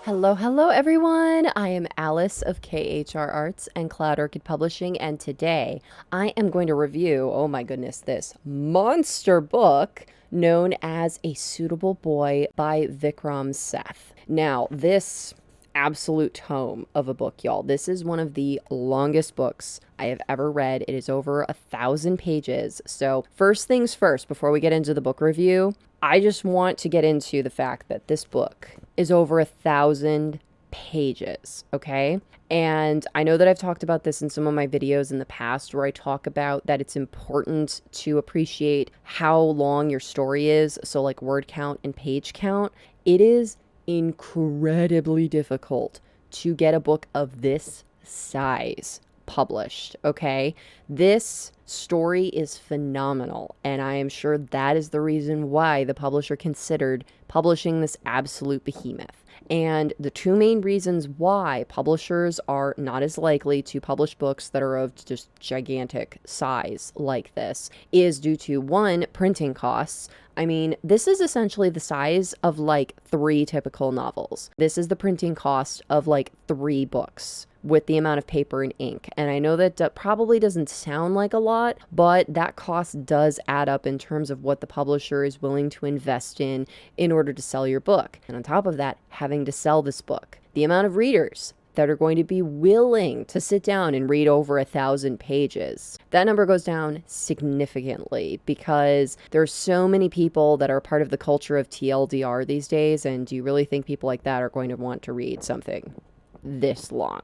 Hello everyone! I am Alice of KHR Arts and Cloud Orchid Publishing, and today I am going to review, oh my goodness, this monster book known as A Suitable Boy by Vikram Seth. Now, this absolute tome of a book, y'all. This is one of the longest books I have ever read. It is over 1,000 pages. So first things first, before we get into the book review, I just want to get into the fact that this book is over 1,000 pages, okay? And I know that I've talked about this in some of my videos in the past where I talk about that it's important to appreciate how long your story is. So like word count and page count. It is incredibly difficult to get a book of this size published, okay? This story is phenomenal, and I am sure that is the reason why the publisher considered publishing this absolute behemoth. And the two main reasons why publishers are not as likely to publish books that are of just gigantic size like this is due to, one, printing costs. I mean, this is essentially the size of like 3 typical novels. This is the printing cost of like 3 books with the amount of paper and ink. And I know that probably doesn't sound like a lot, but that cost does add up in terms of what the publisher is willing to invest in order to sell your book. And on top of that, having to sell this book, the amount of readers that are going to be willing to sit down and read over 1,000 pages. That number goes down significantly because there's so many people that are part of the culture of TLDR these days, and do you really think people like that are going to want to read something this long?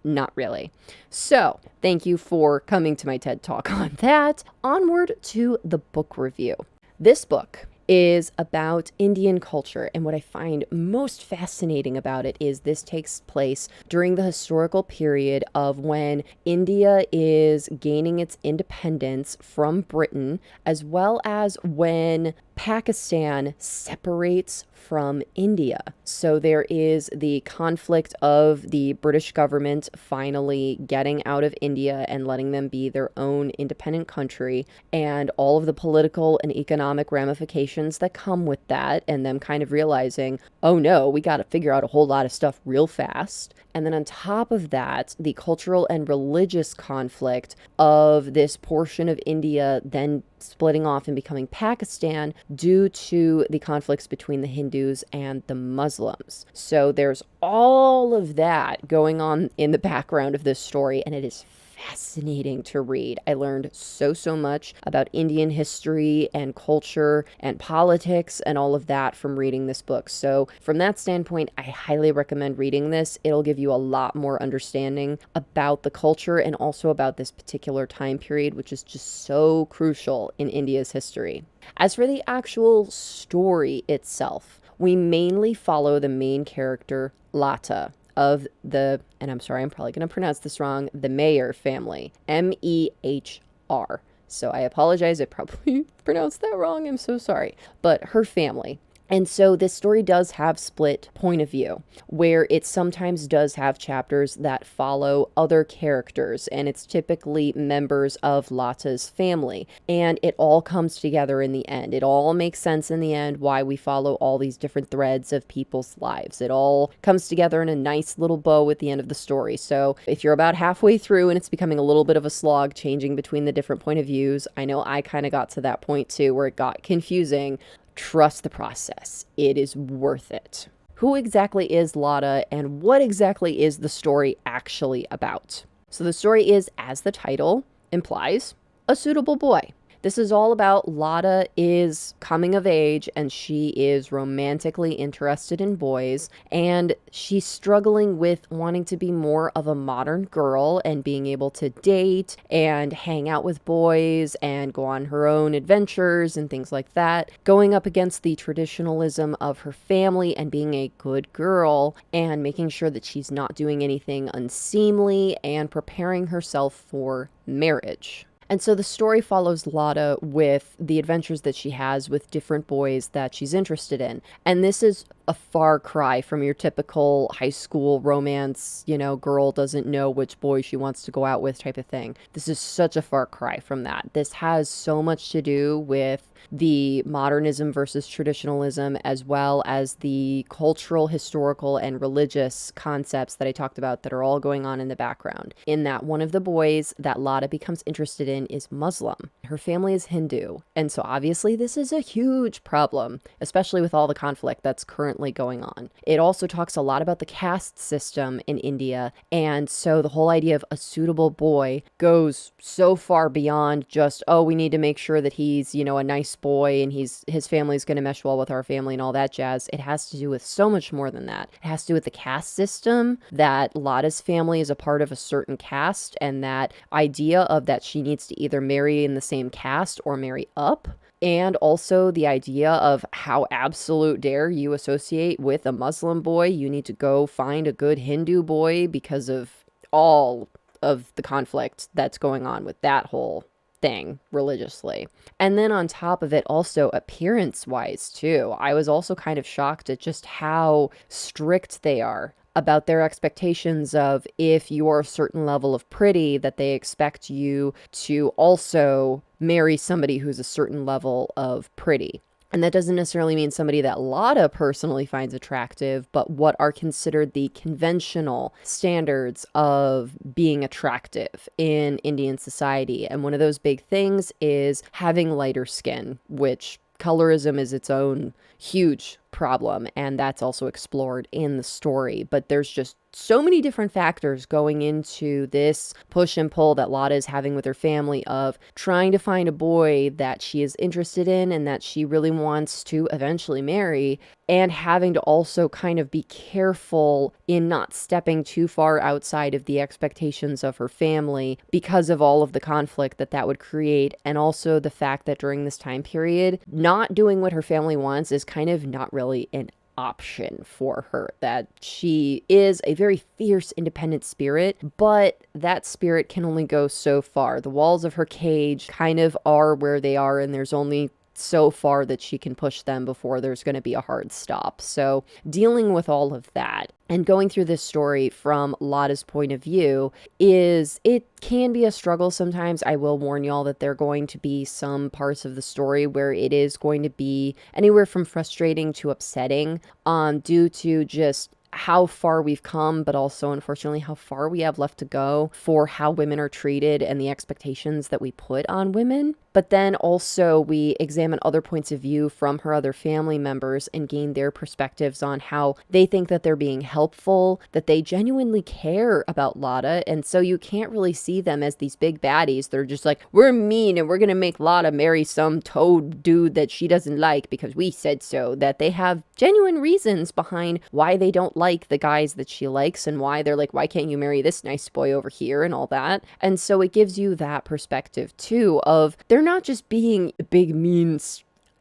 Not really. So, thank you for coming to my TED Talk on that. Onward to the book review. This book is about Indian culture, and what I find most fascinating about it is this takes place during the historical period of when India is gaining its independence from Britain, as well as when Pakistan separates from India. So there is the conflict of the British government finally getting out of India and letting them be their own independent country, and all of the political and economic ramifications that come with that, and them kind of realizing, oh no, we got to figure out a whole lot of stuff real fast. And then on top of that, the cultural and religious conflict of this portion of India then splitting off and becoming Pakistan due to the conflicts between the Hindus and the Muslims. So there's all of that going on in the background of this story, and it is fascinating to read. I learned so much about Indian history and culture and politics and all of that from reading this book. So from that standpoint, I highly recommend reading this. It'll give you a lot more understanding about the culture and also about this particular time period, which is just so crucial in India's history. As for the actual story itself, we mainly follow the main character, Lata, of the, and I'm sorry, I'm probably going to pronounce this wrong, the Meher family, M-E-H-R. So I apologize, I probably pronounced that wrong, I'm so sorry. But her family. And so this story does have split point of view, where it sometimes does have chapters that follow other characters, and it's typically members of Lata's family. And it all comes together in the end. It all makes sense in the end why we follow all these different threads of people's lives. It all comes together in a nice little bow at the end of the story. So if you're about halfway through and it's becoming a little bit of a slog changing between the different point of views, I know I kind of got to that point too where it got confusing. Trust the process. It is worth it. Who exactly is Lata, and what exactly is the story actually about? So the story is, as the title implies, a suitable boy. This is all about Lata is coming of age, and she is romantically interested in boys, and she's struggling with wanting to be more of a modern girl and being able to date and hang out with boys and go on her own adventures and things like that, going up against the traditionalism of her family and being a good girl and making sure that she's not doing anything unseemly and preparing herself for marriage. And so the story follows Lata with the adventures that she has with different boys that she's interested in. And this is a far cry from your typical high school romance, girl doesn't know which boy she wants to go out with type of thing. This is such a far cry from that. This has so much to do with the modernism versus traditionalism, as well as the cultural, historical, and religious concepts that I talked about that are all going on in the background. In that, one of the boys that Lada becomes interested in is Muslim. Her family is Hindu. And so obviously this is a huge problem, especially with all the conflict that's currently going on. It also talks a lot about the caste system in India. And so the whole idea of a suitable boy goes so far beyond just, oh, we need to make sure that he's, a nice boy and his family's going to mesh well with our family and all that jazz. It has to do with so much more than that. It has to do with the caste system, that Lada's family is a part of a certain caste, and that idea of that she needs to either marry in the same caste or marry up. And also the idea of how absolute dare you associate with a Muslim boy. You need to go find a good Hindu boy because of all of the conflict that's going on with that whole thing religiously. And then on top of it, also appearance wise too, I was also kind of shocked at just how strict they are about their expectations of, if you're a certain level of pretty, that they expect you to also marry somebody who's a certain level of pretty. And that doesn't necessarily mean somebody that Lada personally finds attractive, but what are considered the conventional standards of being attractive in Indian society. And one of those big things is having lighter skin, which colorism is its own huge problem, and that's also explored in the story. But there's just so many different factors going into this push and pull that Lada is having with her family of trying to find a boy that she is interested in and that she really wants to eventually marry, and having to also kind of be careful in not stepping too far outside of the expectations of her family because of all of the conflict that would create. And also the fact that during this time period, not doing what her family wants is kind of not really an option for her, that she is a very fierce, independent spirit, but that spirit can only go so far. The walls of her cage kind of are where they are, and there's only so far that she can push them before there's going to be a hard stop. So dealing with all of that and going through this story from Lada's point of view it can be a struggle sometimes. I will warn y'all that there are going to be some parts of the story where it is going to be anywhere from frustrating to upsetting, due to just how far we've come, but also unfortunately how far we have left to go for how women are treated and the expectations that we put on women. But then also we examine other points of view from her other family members and gain their perspectives on how they think that they're being helpful, that they genuinely care about Lada. And so you can't really see them as these big baddies. They're just like, we're mean and we're going to make Lada marry some toad dude that she doesn't like because we said so. That they have genuine reasons behind why they don't like the guys that she likes and why they're like, why can't you marry this nice boy over here and all that. And so it gives you that perspective too of they're not just being a big, mean,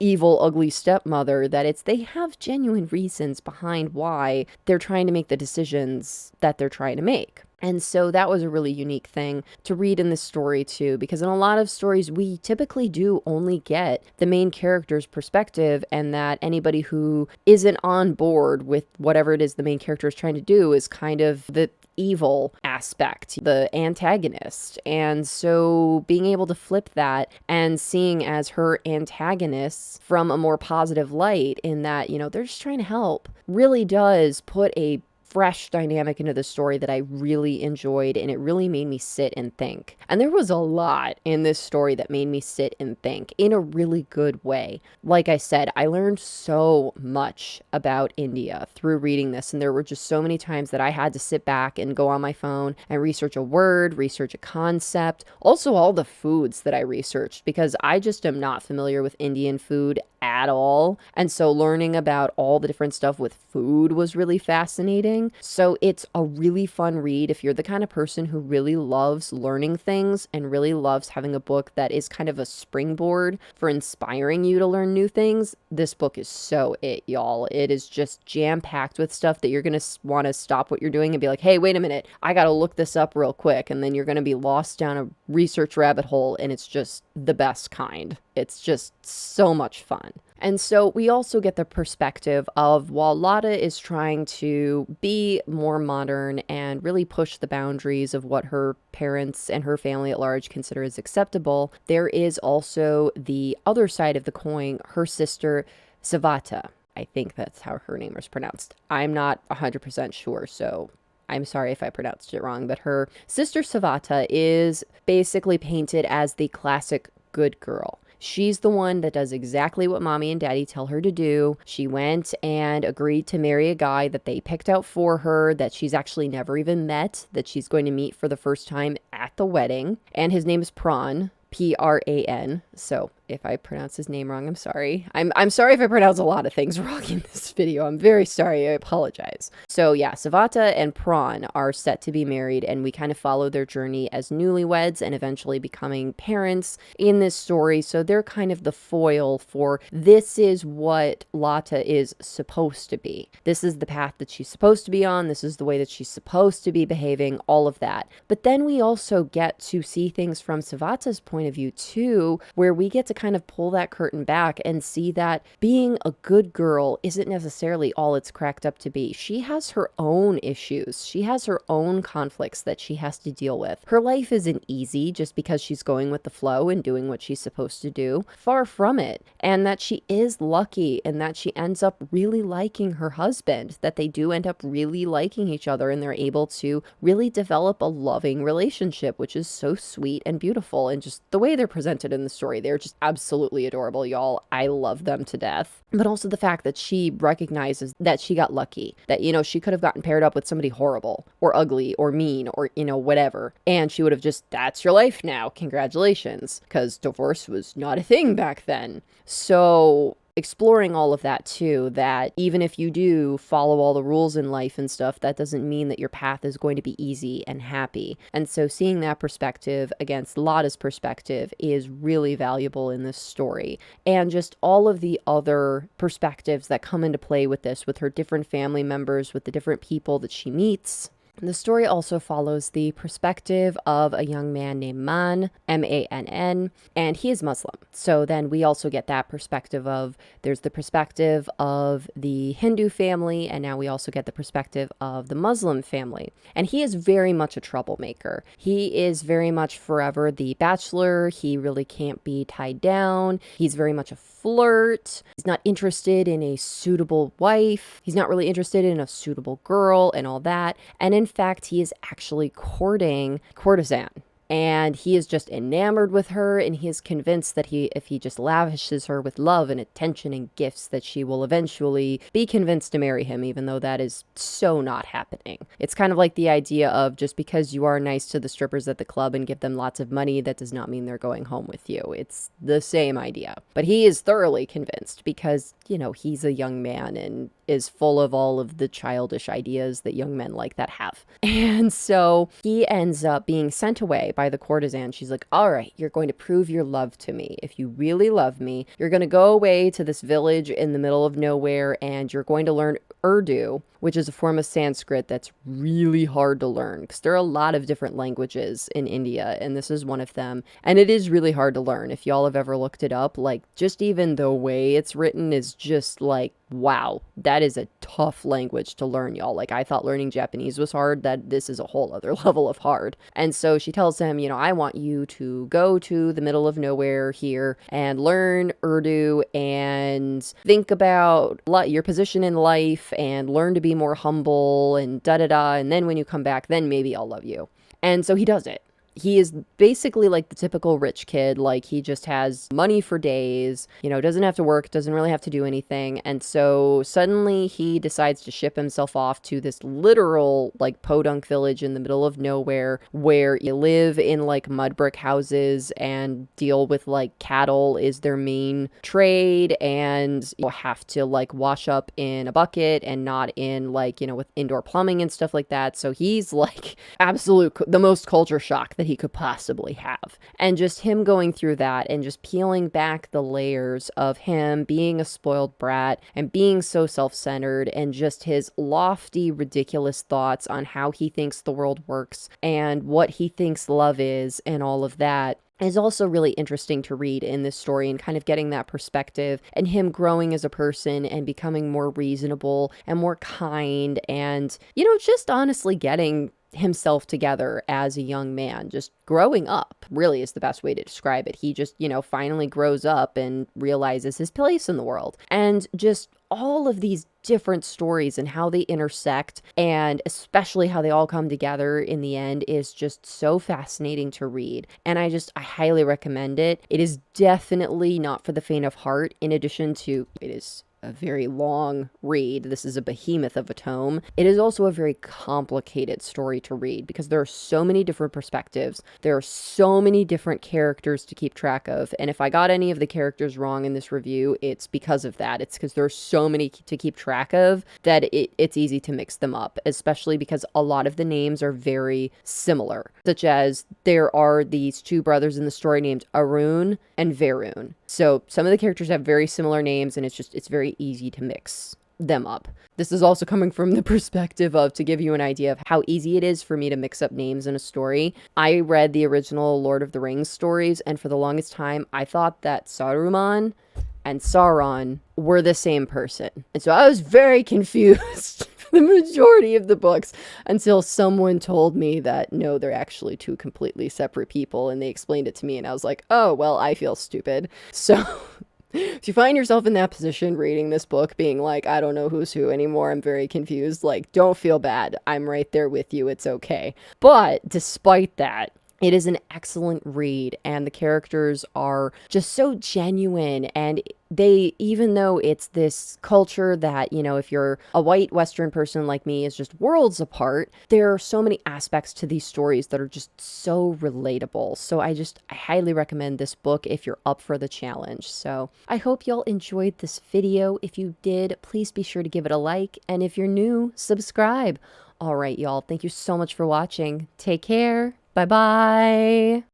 evil, ugly stepmother, that they have genuine reasons behind why they're trying to make the decisions that they're trying to make. And so that was a really unique thing to read in this story too, because in a lot of stories, we typically do only get the main character's perspective, and that anybody who isn't on board with whatever it is the main character is trying to do is kind of the evil aspect, the antagonist. And so being able to flip that and seeing as her antagonists from a more positive light in that, they're just trying to help, really does put a fresh dynamic into the story that I really enjoyed, and it really made me sit and think. And there was a lot in this story that made me sit and think in a really good way. Like I said, I learned so much about India through reading this, and there were just so many times that I had to sit back and go on my phone and research a word, research a concept, also all the foods that I researched, because I just am not familiar with Indian food at all. And so learning about all the different stuff with food was really fascinating. So it's a really fun read if you're the kind of person who really loves learning things and really loves having a book that is kind of a springboard for inspiring you to learn new things. This book is so it, y'all. It is just jam-packed with stuff that you're going to want to stop what you're doing and be like, hey, wait a minute, I got to look this up real quick. And then you're going to be lost down a research rabbit hole, and it's just the best kind. It's just so much fun. And so we also get the perspective of while Lotta is trying to be more modern and really push the boundaries of what her parents and her family at large consider as acceptable, there is also the other side of the coin, her sister Savata. I think that's how her name is pronounced. I'm not 100% sure, so I'm sorry if I pronounced it wrong, but her sister Savata is basically painted as the classic good girl. She's the one that does exactly what mommy and daddy tell her to do. She went and agreed to marry a guy that they picked out for her, that she's actually never even met, that she's going to meet for the first time at the wedding. And his name is Pran. Pran. So if I pronounce his name wrong, I'm sorry. I'm sorry if I pronounce a lot of things wrong in this video. I'm very sorry. I apologize. So yeah, Savata and Pran are set to be married, and we kind of follow their journey as newlyweds and eventually becoming parents in this story. So they're kind of the foil for this is what Lotta is supposed to be. This is the path that she's supposed to be on. This is the way that she's supposed to be behaving, all of that. But then we also get to see things from Savata's point of view too, where we get to kind of pull that curtain back and see that being a good girl isn't necessarily all it's cracked up to be. She has her own issues. She has her own conflicts that she has to deal with. Her life isn't easy just because she's going with the flow and doing what she's supposed to do. Far from it. And that she is lucky and that she ends up really liking her husband, that they do end up really liking each other and they're able to really develop a loving relationship, which is so sweet and beautiful. And just the way they're presented in the story, they're just absolutely adorable, y'all. I love them to death. But also the fact that she recognizes that she got lucky, that, you know, she could have gotten paired up with somebody horrible or ugly or mean or, you know, whatever. And she would have just, that's your life now. Congratulations. Because divorce was not a thing back then. So exploring all of that too, that even if you do follow all the rules in life and stuff, that doesn't mean that your path is going to be easy and happy. And so seeing that perspective against Lotta's perspective is really valuable in this story. And just all of the other perspectives that come into play with this, with her different family members, with the different people that she meets. The story also follows the perspective of a young man named Man, M-A-N-N, and he is Muslim. So then we also get that perspective of, there's the perspective of the Hindu family, and now we also get the perspective of the Muslim family. And he is very much a troublemaker. He is very much forever the bachelor. He really can't be tied down. He's very much a flirt. He's not interested in a suitable wife. He's not really interested in a suitable girl and all that. And in fact, he is actually courting courtesan. And he is just enamored with her, and he is convinced that if he just lavishes her with love and attention and gifts, that she will eventually be convinced to marry him, even though that is so not happening. It's kind of like the idea of just because you are nice to the strippers at the club and give them lots of money, that does not mean they're going home with you. It's the same idea. But he is thoroughly convinced because, you know, he's a young man and is full of all of the childish ideas that young men like that have. And so he ends up being sent away by the courtesan. She's like, all right, you're going to prove your love to me. If you really love me, you're going to go away to this village in the middle of nowhere and you're going to learn Urdu, which is a form of Sanskrit that's really hard to learn because there are a lot of different languages in India, and this is one of them. And it is really hard to learn. If y'all have ever looked it up, like just even the way it's written is just like, wow, that is a tough language to learn, y'all. Like I thought learning Japanese was hard, that this is a whole other level of hard. And so she tells him, you know, I want you to go to the middle of nowhere here and learn Urdu and think about your position in life and learn to be more humble and da-da-da. And then when you come back, then maybe I'll love you. And so he does it. He is basically like the typical rich kid. Like he just has money for days, you know, doesn't have to work, doesn't really have to do anything. And so suddenly he decides to ship himself off to this literal like podunk village in the middle of nowhere where you live in like mud brick houses and deal with like cattle is their main trade. And you have to like wash up in a bucket and not in like, you know, with indoor plumbing and stuff like that. So he's like the most culture shock that he could possibly have. And just him going through that and just peeling back the layers of him being a spoiled brat and being so self-centered and just his lofty, ridiculous thoughts on how he thinks the world works and what he thinks love is and all of that. is also really interesting to read in this story, and kind of getting that perspective and him growing as a person and becoming more reasonable and more kind, and, just honestly getting himself together as a young man, just growing up really is the best way to describe it. He just, finally grows up and realizes his place in the world. And just all of these different stories and how they intersect, and especially how they all come together in the end, is just so fascinating to read. And I highly recommend it. It is definitely not for the faint of heart. In addition to, it is a very long read. This is a behemoth of a tome. It is also a very complicated story to read because there are so many different perspectives. There are so many different characters to keep track of. And if I got any of the characters wrong in this review, it's because of that. It's because there are so many to keep track of that it's easy to mix them up, especially because a lot of the names are very similar, such as there are these two brothers in the story named Arun and Varun. So some of the characters have very similar names, and it's very easy to mix them up. This is also coming from the perspective of, to give you an idea of how easy it is for me to mix up names in a story. I read the original Lord of the Rings stories, and for the longest time, I thought that Saruman and Sauron were the same person. And so I was very confused for the majority of the books until someone told me that no, they're actually two completely separate people, and they explained it to me, and I was like, oh, well, I feel stupid. So if you find yourself in that position reading this book being like, I don't know who's who anymore, I'm very confused, like, don't feel bad. I'm right there with you. It's okay. But despite that, it is an excellent read, and the characters are just so genuine, and they, even though it's this culture that, if you're a white Western person like me, is just worlds apart, there are so many aspects to these stories that are just so relatable. So I highly recommend this book if you're up for the challenge. So I hope y'all enjoyed this video. If you did, please be sure to give it a like, and if you're new, subscribe. All right, y'all, thank you so much for watching. Take care. Bye-bye.